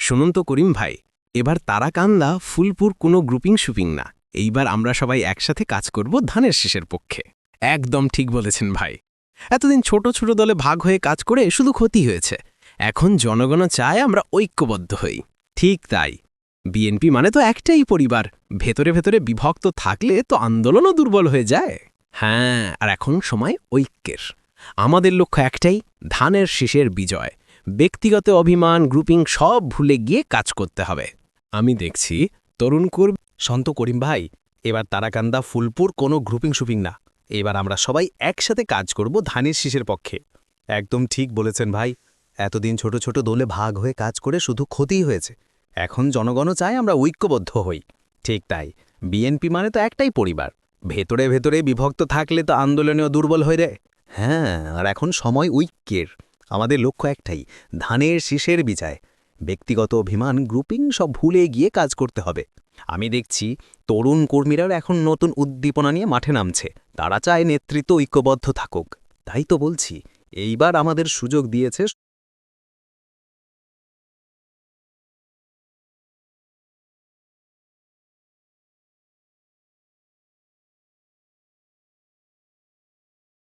শুনুন তো করিম ভাই, এবার তারাকান্দা ফুলপুর কোনো গ্রুপিং শুপিং না। এইবার আমরা সবাই একসাথে কাজ করব ধানের শীষের পক্ষে। একদম ঠিক বলেছেন ভাই। এতদিন ছোট ছোট দলে ভাগ হয়ে কাজ করে শুধু ক্ষতি হয়েছে। এখন জনগণ চায় আমরা ঐক্যবদ্ধ হই। ঠিক তাই। বিএনপি মানে তো একটাই পরিবার। ভেতরে ভেতরে বিভক্ত থাকলে তো আন্দোলনও দুর্বল হয়ে যায়। হ্যাঁ, আর এখন সময় ঐক্যের। আমাদের লক্ষ্য একটাই, ধানের শীষের বিজয়। ব্যক্তিগত অভিমান গ্রুপিং সব ভুলে গিয়ে কাজ করতে হবে। আমি দেখছি তরুণ কর্মী। সন্ত করিম ভাই, এবার তারাকান্দা ফুলপুর কোনো গ্রুপিং শুপিং না। এবার আমরা সবাই একসাথে কাজ করব ধানের শীষের পক্ষে। একদম ঠিক বলেছেন ভাই। এতদিন ছোট ছোট দলে ভাগ হয়ে কাজ করে শুধু ক্ষতিই হয়েছে। এখন জনগণও চায় আমরা ঐক্যবদ্ধ হই। ঠিক তাই। বিএনপি মানে তো একটাই পরিবার। ভেতরে ভেতরে বিভক্ত থাকলে তো আন্দোলনেও দুর্বল হয়ে যায়। হ্যাঁ, আর এখন সময় ঐক্যের। আমাদের লক্ষ্য একটাই, ধানের শীষের বিজয়। ব্যক্তিগত অভিমান গ্রুপিং সব ভুলে গিয়ে কাজ করতে হবে। আমি দেখছি তরুণ কর্মীরাও এখন নতুন উদ্দীপনা নিয়ে মাঠে নামছে। তারা চায় নেতৃত্ব ঐক্যবদ্ধ থাকুক। তাই তো বলছি, এইবার আমাদের সুযোগ দিয়েছে